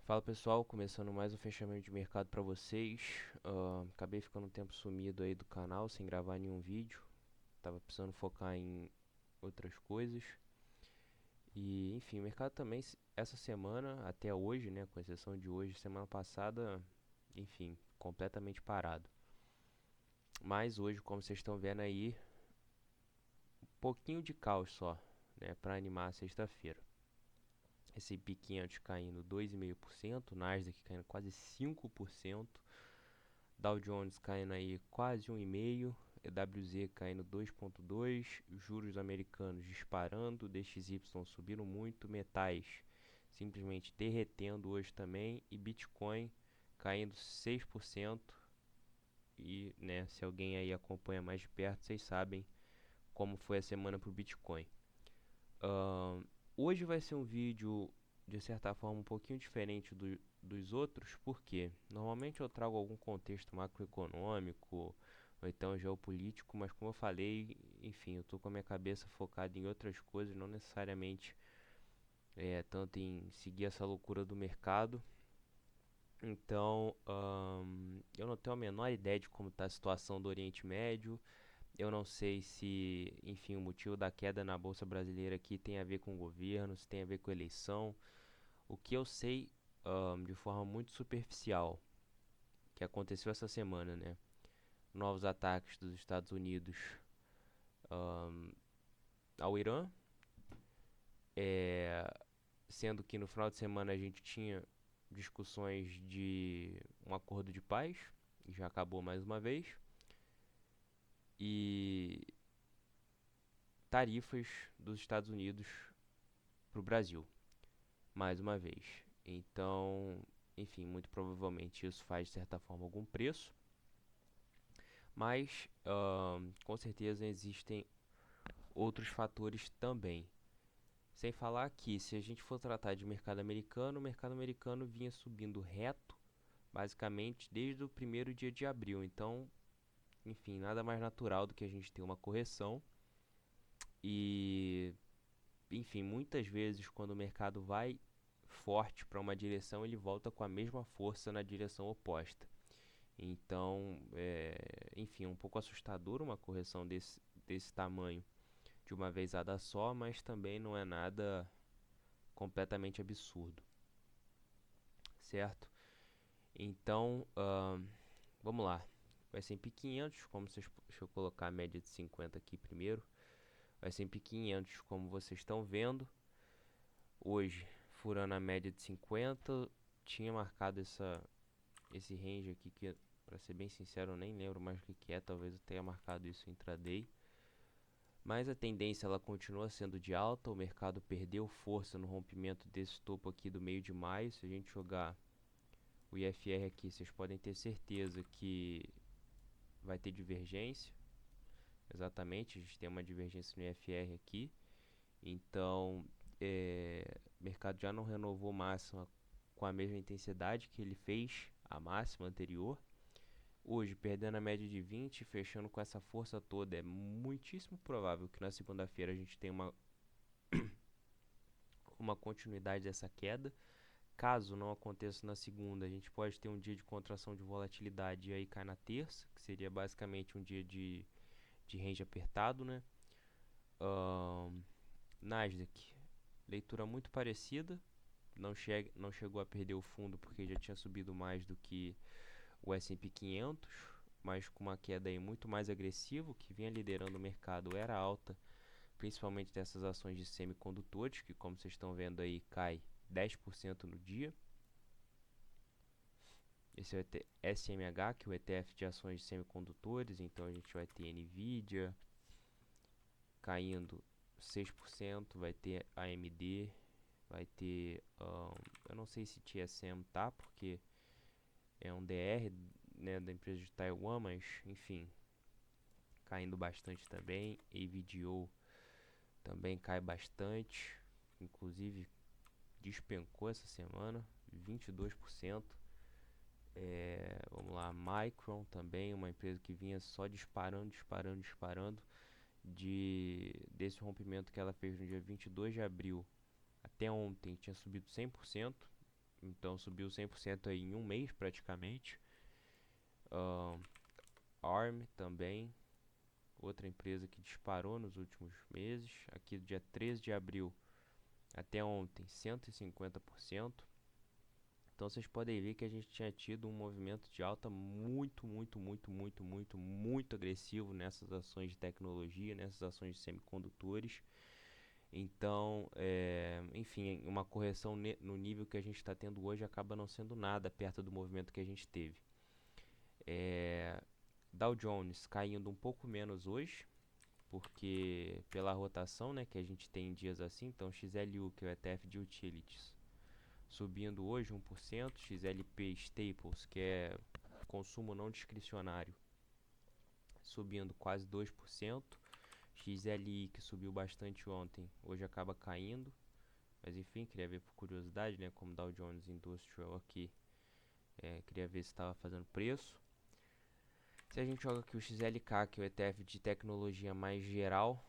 Fala pessoal, começando mais um fechamento de mercado para vocês. Acabei ficando um tempo sumido aí do canal, sem gravar nenhum vídeo. Tava precisando focar em outras coisas. E enfim, o mercado também essa semana, até hoje, né, com exceção de hoje, semana passada, enfim, completamente parado. Mas hoje, como vocês estão vendo aí, um pouquinho de caos só, né, para animar a sexta-feira. S&P 500 caindo 2,5%, Nasdaq caindo quase 5%, Dow Jones caindo aí quase 1,5%, EWZ caindo 2,2%, juros americanos disparando, DXY subindo muito, metais simplesmente derretendo hoje também e Bitcoin caindo 6%. E, né, se alguém aí acompanha mais de perto, vocês sabem como foi a semana para o Bitcoin. Hoje vai ser um vídeo de certa forma um pouquinho diferente dos outros, porque normalmente eu trago algum contexto macroeconômico ou então geopolítico, mas como eu falei, enfim, eu tô com a minha cabeça focada em outras coisas, não necessariamente tanto em seguir essa loucura do mercado. Então, eu não tenho a menor ideia de como está a situação do Oriente Médio. Eu não sei se, enfim, o motivo da queda na Bolsa Brasileira aqui tem a ver com o governo, se tem a ver com a eleição. O que eu sei, de forma muito superficial, que aconteceu essa semana, né? Novos ataques dos Estados Unidos ao Irã, é, sendo que no final de semana a gente tinha discussões de um acordo de paz, e já acabou mais uma vez, e tarifas dos Estados Unidos para o Brasil, mais uma vez. Então, enfim, muito provavelmente isso faz de certa forma algum preço, mas com certeza existem outros fatores também. Sem falar que, se a gente for tratar de mercado americano, o mercado americano vinha subindo reto, basicamente desde o primeiro dia de abril. Então, enfim, nada mais natural do que a gente ter uma correção. E, enfim, muitas vezes quando o mercado vai forte para uma direção, ele volta com a mesma força na direção oposta. Então, enfim, um pouco assustador uma correção desse tamanho de uma vezada só, mas também não é nada completamente absurdo, certo? Então, vamos lá. O S&P 500, como vocês, deixa eu colocar a média de 50 aqui primeiro. O S&P 500, como vocês estão vendo, hoje furando a média de 50, tinha marcado esse range aqui que, para ser bem sincero, eu nem lembro mais o que é, talvez eu tenha marcado isso intraday. Mas a tendência ela continua sendo de alta, o mercado perdeu força no rompimento desse topo aqui do meio de maio. Se a gente jogar o IFR aqui, vocês podem ter certeza que vai ter divergência. Exatamente, a gente tem uma divergência no IFR aqui. Então, o mercado já não renovou máxima com a mesma intensidade que ele fez a máxima anterior. Hoje, perdendo a média de 20, fechando com essa força toda, é muitíssimo provável que na segunda-feira a gente tenha uma continuidade dessa queda. Caso não aconteça na segunda, a gente pode ter um dia de contração de volatilidade e aí cai na terça, que seria basicamente um dia de range apertado, né? Nasdaq, leitura muito parecida, não chegou a perder o fundo porque já tinha subido mais do que o S&P 500, mas com uma queda aí muito mais agressiva. O que vinha liderando o mercado era alta, principalmente dessas ações de semicondutores, que como vocês estão vendo aí cai 10% no dia. Esse é o SMH, que é o ETF de ações de semicondutores. Então a gente vai ter Nvidia caindo 6%, vai ter AMD, vai ter, eu não sei se TSM tá, porque é um DR, né, da empresa de Taiwan, mas enfim, caindo bastante também. AVGO também cai bastante, inclusive despencou essa semana, 22%. Vamos lá, Micron também, uma empresa que vinha só disparando, disparando, disparando. Desse rompimento que ela fez no dia 22 de abril até ontem, tinha subido 100%. Então subiu 100% aí em um mês praticamente. ARM também, outra empresa que disparou nos últimos meses. Aqui do dia 13 de abril até ontem, 150%. Então vocês podem ver que a gente tinha tido um movimento de alta muito agressivo nessas ações de tecnologia, nessas ações de semicondutores. Então, enfim, uma correção no nível que a gente está tendo hoje acaba não sendo nada perto do movimento que a gente teve. Dow Jones caindo um pouco menos hoje, porque pela rotação, né, que a gente tem em dias assim. Então XLU, que é o ETF de Utilities, subindo hoje 1%, XLP Staples, que é consumo não discricionário, subindo quase 2%, XLI, que subiu bastante ontem, hoje acaba caindo, mas enfim, queria ver por curiosidade, né, como Dow Jones Industrial aqui, queria ver se estava fazendo preço. Se a gente joga aqui o XLK, que é o ETF de tecnologia mais geral,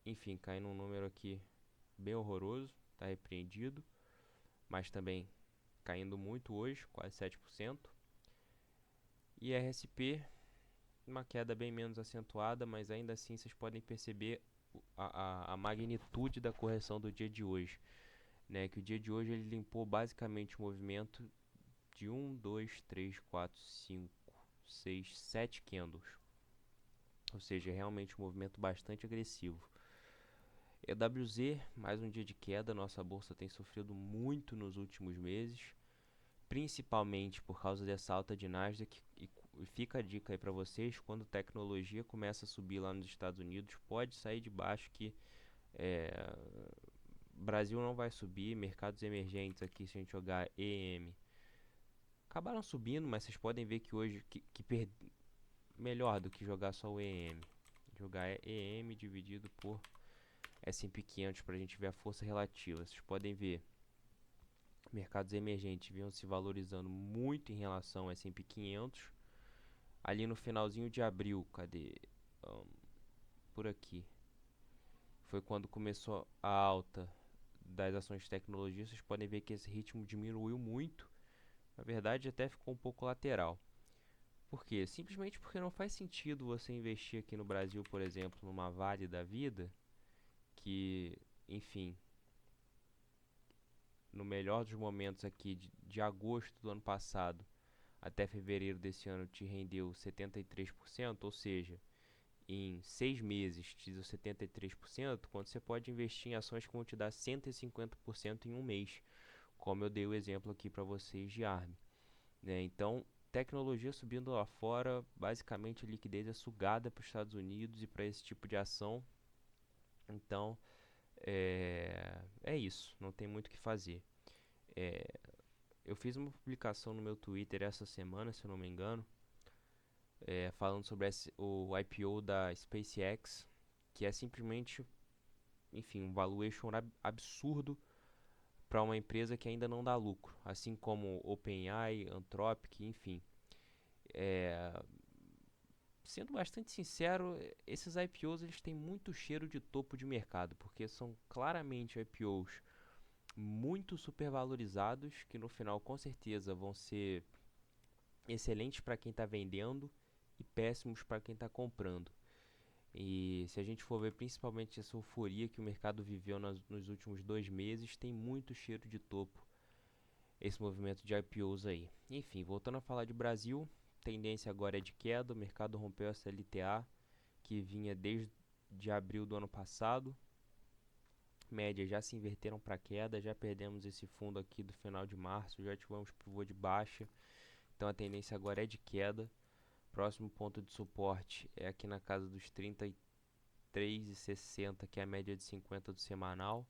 enfim, cai num número aqui bem horroroso, está repreendido, mas também caindo muito hoje, quase 7%. E RSP, uma queda bem menos acentuada, mas ainda assim vocês podem perceber a magnitude da correção do dia de hoje, né? Que o dia de hoje ele limpou basicamente o movimento de 1, 2, 3, 4, 5, 6, 7 candles, ou seja, realmente um movimento bastante agressivo. EWZ, mais um dia de queda. Nossa bolsa tem sofrido muito nos últimos meses, principalmente por causa dessa alta de Nasdaq. E fica a dica aí para vocês: quando tecnologia começa a subir lá nos Estados Unidos, pode sair de baixo, que Brasil não vai subir. Mercados emergentes aqui, se a gente jogar EM, acabaram subindo, mas vocês podem ver que hoje melhor do que jogar só o EM, jogar EM dividido por S&P 500 para a gente ver a força relativa. Vocês podem ver mercados emergentes vinham se valorizando muito em relação ao S&P 500. Ali no finalzinho de abril, cadê? Por aqui. Foi quando começou a alta das ações de tecnologia. Vocês podem ver que esse ritmo diminuiu muito. Na verdade, até ficou um pouco lateral. Por quê? Simplesmente porque não faz sentido você investir aqui no Brasil, por exemplo, numa Vale da vida, que, enfim, no melhor dos momentos aqui de agosto do ano passado até fevereiro desse ano te rendeu 73%, ou seja, em 6 meses te deu 73%, quando você pode investir em ações que vão te dar 150% em um mês, como eu dei o exemplo aqui para vocês de ARM, né? Então, tecnologia subindo lá fora, basicamente a liquidez é sugada para os Estados Unidos e para esse tipo de ação. Então, é isso, não tem muito o que fazer. Eu fiz uma publicação no meu Twitter essa semana, se eu não me engano, falando sobre o IPO da SpaceX, que é simplesmente, enfim, um valuation absurdo para uma empresa que ainda não dá lucro, assim como OpenAI, Anthropic, enfim. Sendo bastante sincero, esses IPOs eles têm muito cheiro de topo de mercado, porque são claramente IPOs muito supervalorizados, que no final com certeza vão ser excelentes para quem está vendendo e péssimos para quem está comprando. E se a gente for ver principalmente essa euforia que o mercado viveu nos últimos 2 meses, tem muito cheiro de topo esse movimento de IPOs aí. Enfim, voltando a falar de Brasil, tendência agora é de queda. O mercado rompeu essa LTA que vinha desde abril do ano passado. Médias já se inverteram para queda, já perdemos esse fundo aqui do final de março, já tivemos pivô de baixa, então a tendência agora é de queda. Próximo ponto de suporte é aqui na casa dos 33,60, que é a média de 50 do semanal,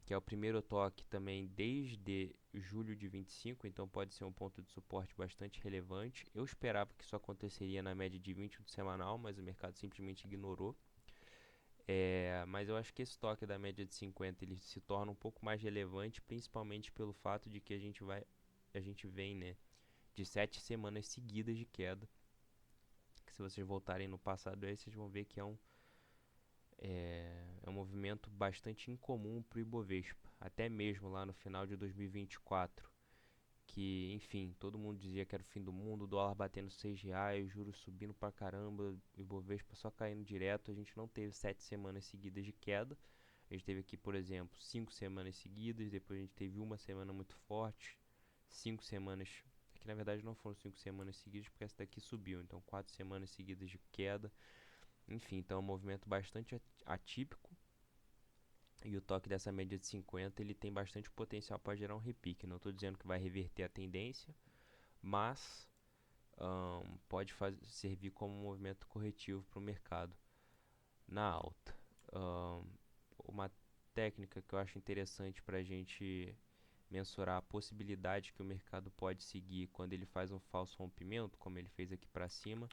que é o primeiro toque também desde julho de 25, então pode ser um ponto de suporte bastante relevante. Eu esperava que isso aconteceria na média de 20 do semanal, mas o mercado simplesmente ignorou. Mas eu acho que esse toque da média de 50 ele se torna um pouco mais relevante, principalmente pelo fato de que a gente vem, né, de 7 semanas seguidas de queda. Que se vocês voltarem no passado aí, vocês vão ver que é um movimento bastante incomum para o Ibovespa. até mesmo lá no final de 2024, que, enfim, todo mundo dizia que era o fim do mundo, o dólar batendo R$ 6, juros subindo pra caramba, o Ibovespa só caindo direto. A gente não teve 7 semanas seguidas de queda. A gente teve aqui, por exemplo, 5 semanas seguidas, depois a gente teve uma semana muito forte, 5 semanas, que na verdade não foram 5 semanas seguidas, porque essa daqui subiu, então 4 semanas seguidas de queda. Enfim, então é um movimento bastante atípico. E o toque dessa média de 50 ele tem bastante potencial para gerar um repique. Não estou dizendo que vai reverter a tendência, mas pode servir como um movimento corretivo para o mercado na alta. Uma técnica que eu acho interessante para a gente mensurar a possibilidade que o mercado pode seguir quando ele faz um falso rompimento, como ele fez aqui para cima,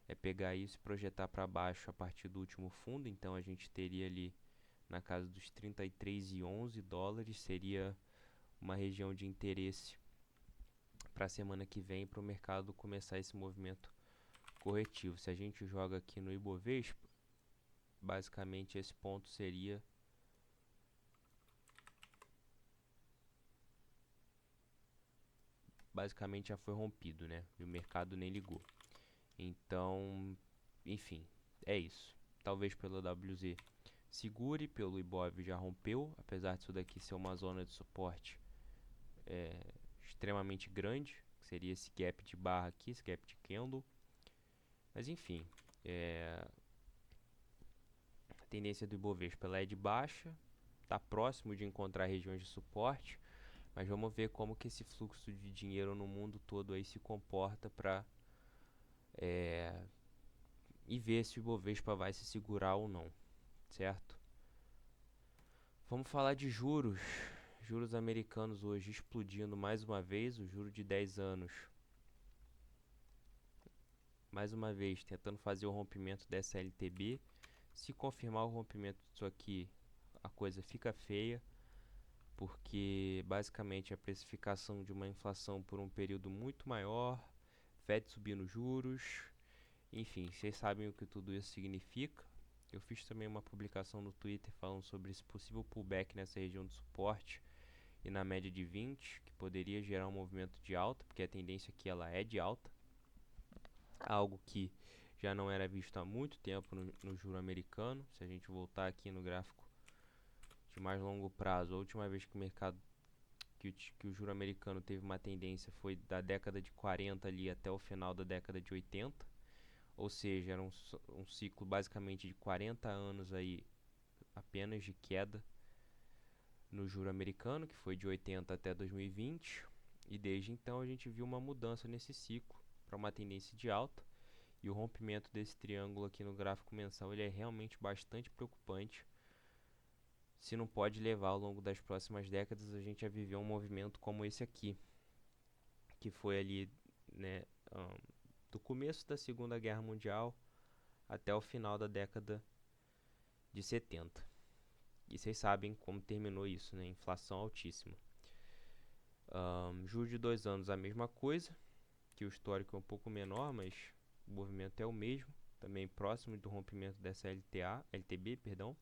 é pegar isso e projetar para baixo a partir do último fundo. Então a gente teria ali na casa dos 33,11 dólares, seria uma região de interesse para a semana que vem, para o mercado começar esse movimento corretivo. Se a gente joga aqui no Ibovespa, basicamente esse ponto seria basicamente já foi rompido, né? E o mercado nem ligou. Então, enfim, é isso. Talvez pelo WZ segure, pelo Ibov já rompeu, apesar disso daqui ser uma zona de suporte extremamente grande, que seria esse gap de barra aqui, esse gap de candle. Mas enfim, a tendência do Ibovespa ela é de baixa, está próximo de encontrar regiões de suporte, mas vamos ver como que esse fluxo de dinheiro no mundo todo aí se comporta para e ver se o Ibovespa vai se segurar ou não, certo? Vamos falar de juros. Juros americanos hoje explodindo mais uma vez, o juro de 10 anos. Mais uma vez, tentando fazer o rompimento dessa LTB. Se confirmar o rompimento disso aqui, a coisa fica feia, porque basicamente é a precificação de uma inflação por um período muito maior, Fed subindo juros, enfim, vocês sabem o que tudo isso significa. Eu fiz também uma publicação no Twitter falando sobre esse possível pullback nessa região de suporte e na média de 20, que poderia gerar um movimento de alta, porque a tendência aqui ela é de alta, algo que já não era visto há muito tempo no juro americano. Se a gente voltar aqui no gráfico de mais longo prazo, a última vez que o mercado que o juro americano teve uma tendência foi da década de 40 ali até o final da década de 80, ou seja, era um ciclo basicamente de 40 anos aí apenas de queda no juro americano, que foi de 80 até 2020, e desde então a gente viu uma mudança nesse ciclo para uma tendência de alta, e o rompimento desse triângulo aqui no gráfico mensal ele é realmente bastante preocupante. Se não pode levar ao longo das próximas décadas a gente a viver um movimento como esse aqui, que foi ali, né, do começo da Segunda Guerra Mundial até o final da década de 70. E vocês sabem como terminou isso, né? Inflação altíssima. Juros de 2 anos a mesma coisa, que o histórico é um pouco menor, mas o movimento é o mesmo, também próximo do rompimento dessa LTB, perdão.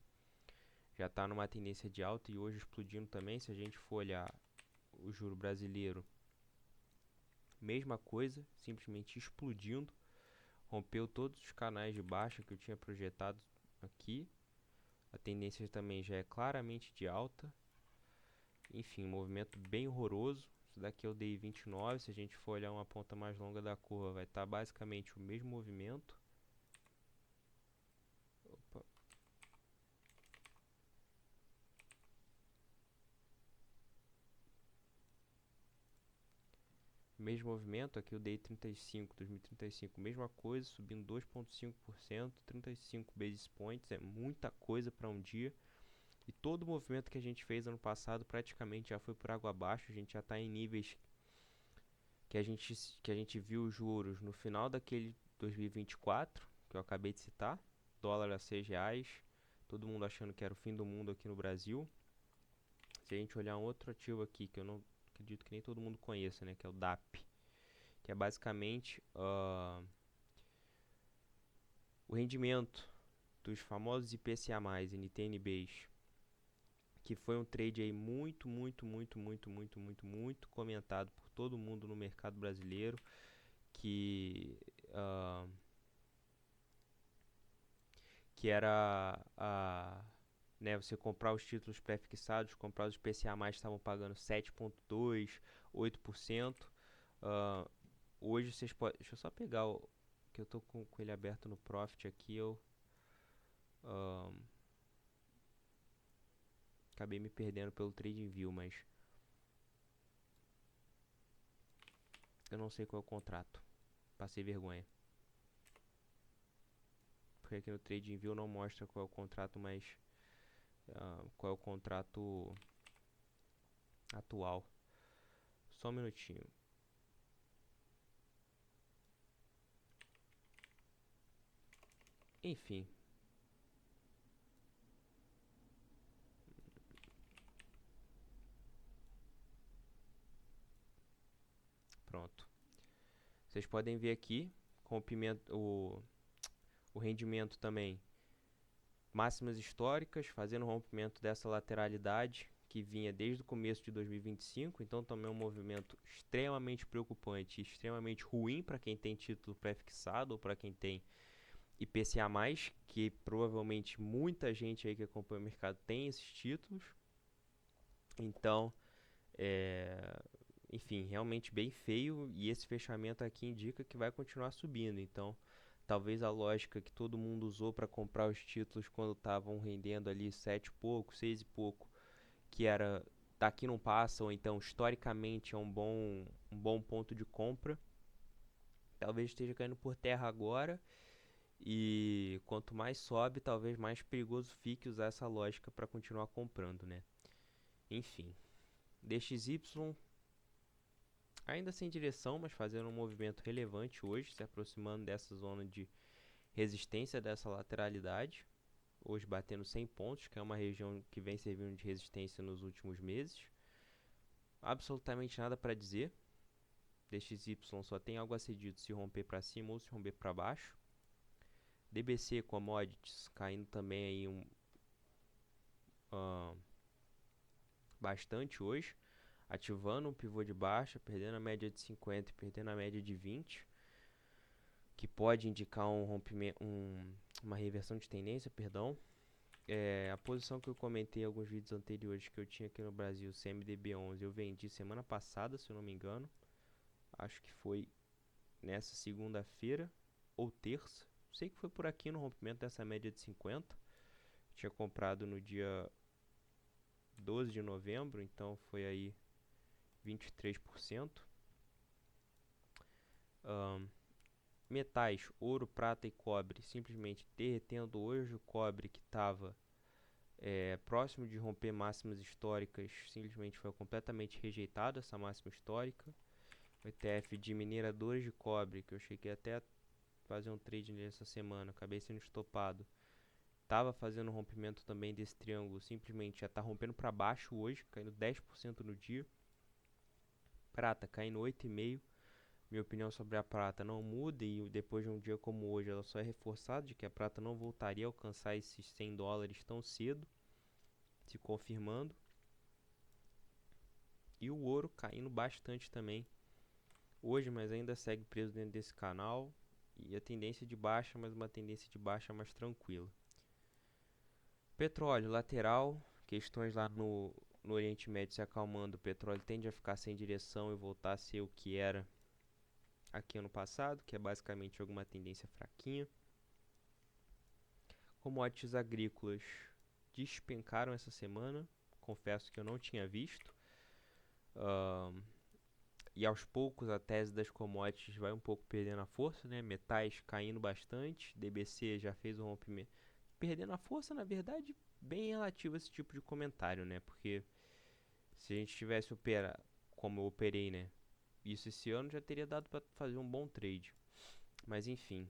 Já está numa tendência de alta e hoje explodindo também. Se a gente for olhar o juro brasileiro, mesma coisa, simplesmente explodindo. Rompeu todos os canais de baixa que eu tinha projetado aqui. A tendência também já é claramente de alta. Enfim, um movimento bem horroroso. Isso daqui é o DI 29. Se a gente for olhar uma ponta mais longa da curva, vai estar basicamente o mesmo movimento. Opa. Mesmo movimento, aqui o DI 35, 2035, mesma coisa, subindo 2,5%, 35 basis points, é muita coisa para um dia. E todo o movimento que a gente fez ano passado praticamente já foi por água abaixo. A gente já está em níveis que a gente viu os juros no final daquele 2024, que eu acabei de citar, dólar a R$ 6, todo mundo achando que era o fim do mundo aqui no Brasil. Se a gente olhar um outro ativo aqui, que eu não acredito que nem todo mundo conheça, né, que é o DAP, que é basicamente o rendimento dos famosos IPCA+, NTN-Bs, que foi um trade aí muito comentado por todo mundo no mercado brasileiro, que uh, que era né, você comprar os títulos pré-fixados, comprar os IPCA+, estavam pagando 7,2%, 8%. Hoje vocês podem... Deixa eu só pegar o... que eu tô com ele aberto no Profit aqui, eu... acabei me perdendo pelo TradingView, mas... eu não sei qual é o contrato. Passei vergonha. Porque aqui no TradingView não mostra qual é o contrato, mas... qual é o contrato atual. Só um minutinho. Enfim. Pronto. Vocês podem ver aqui o rendimento também. Máximas históricas, fazendo o rompimento dessa lateralidade que vinha desde o começo de 2025. Então também é um movimento extremamente preocupante, extremamente ruim para quem tem título pré-fixado ou para quem tem IPCA+, que provavelmente muita gente aí que acompanha o mercado tem esses títulos. Então, enfim, realmente bem feio, e esse fechamento aqui indica que vai continuar subindo. Então, talvez a lógica que todo mundo usou para comprar os títulos quando estavam rendendo ali 7 e pouco, 6 e pouco, que era daqui não passa, ou então historicamente é um bom ponto de compra, talvez esteja caindo por terra agora. E quanto mais sobe, talvez mais perigoso fique usar essa lógica para continuar comprando, né? Enfim, DXY ainda sem direção, mas fazendo um movimento relevante hoje, se aproximando dessa zona de resistência, dessa lateralidade. Hoje batendo 100 pontos, que é uma região que vem servindo de resistência nos últimos meses. Absolutamente nada para dizer. DXY só tem algo a ser dito se romper para cima ou se romper para baixo. DBC Commodities caindo também aí bastante hoje, ativando um pivô de baixa, perdendo a média de 50 e perdendo a média de 20, que pode indicar um rompimento, uma reversão de tendência, perdão. A posição que eu comentei em alguns vídeos anteriores que eu tinha aqui no Brasil, CMDB11, eu vendi semana passada, se eu não me engano. Acho que foi nessa segunda-feira ou terça. Sei que foi por aqui no rompimento dessa média de 50. Tinha comprado no dia 12 de novembro, então foi aí 23%. Metais, ouro, prata e cobre, simplesmente derretendo hoje. O cobre que estava próximo de romper máximas históricas, simplesmente foi completamente rejeitado essa máxima histórica. O ETF de mineradores de cobre, que eu cheguei até a fazer um trade nessa semana, acabei sendo estopado, estava fazendo um rompimento também desse triângulo, simplesmente já está rompendo para baixo hoje, caindo 10% no dia. Prata caindo 8,5%. Minha opinião sobre a prata não muda, e depois de um dia como hoje ela só é reforçada de que a prata não voltaria a alcançar esses 100 dólares tão cedo, se confirmando. E o ouro caindo bastante também hoje, mas ainda segue preso dentro desse canal, e a tendência de baixa, mas uma tendência de baixa mais tranquila. Petróleo lateral, questões lá no Oriente Médio se acalmando, o petróleo tende a ficar sem direção e voltar a ser o que era aqui ano passado, que é basicamente alguma tendência fraquinha. Commodities agrícolas despencaram essa semana, confesso que eu não tinha visto. E aos poucos a tese das commodities vai um pouco perdendo a força, né? Metais caindo bastante, DBC já fez um rompimento, perdendo a força, na verdade, bem relativo a esse tipo de comentário, né? Porque se a gente tivesse operado como eu operei, né? Isso esse ano já teria dado para fazer um bom trade. Mas enfim,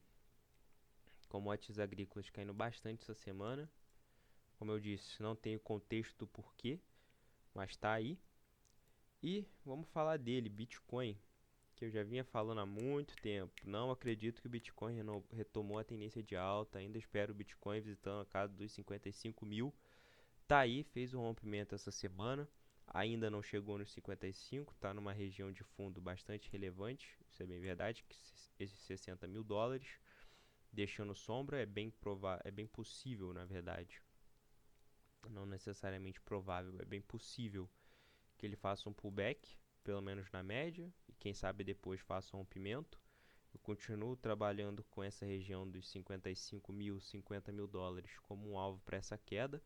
commodities agrícolas caindo bastante essa semana. Como eu disse, não tenho contexto do porquê, mas tá aí. E vamos falar dele, Bitcoin, que eu já vinha falando há muito tempo. Não acredito que o Bitcoin retomou a tendência de alta. Ainda espero o Bitcoin visitando a casa dos 55 mil. Tá aí, fez um rompimento essa semana, ainda não chegou nos 55, tá numa região de fundo bastante relevante, isso é bem verdade, que esses 60 mil dólares, deixando sombra, é bem possível, na verdade, não necessariamente provável, é bem possível que ele faça um pullback, pelo menos na média, e quem sabe depois faça um rompimento. Eu continuo trabalhando com essa região dos 55 mil, 50 mil dólares como um alvo para essa queda.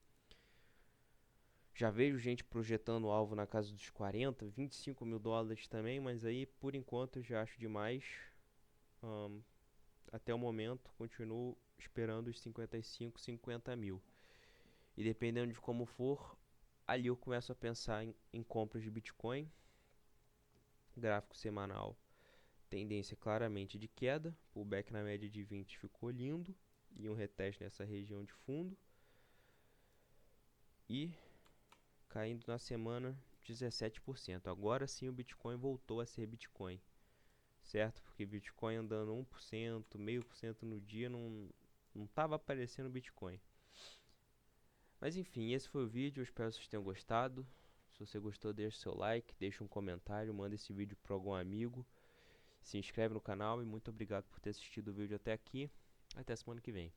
Já vejo gente projetando o alvo na casa dos 40, 25 mil dólares também, mas aí por enquanto eu já acho demais. Até o momento continuo esperando os 55, 50 mil. E dependendo de como for, ali eu começo a pensar em compras de Bitcoin. Gráfico semanal, tendência claramente de queda, pullback na média de 20 ficou lindo, e um reteste nessa região de fundo, e caindo na semana 17%. Agora sim o Bitcoin voltou a ser Bitcoin, certo? Porque Bitcoin andando 1%, 0,5% no dia não estava aparecendo Bitcoin. Mas enfim, esse foi o vídeo, eu espero que vocês tenham gostado. Se você gostou, deixa seu like, deixa um comentário, manda esse vídeo para algum amigo. Se inscreve no canal e muito obrigado por ter assistido o vídeo até aqui. Até semana que vem.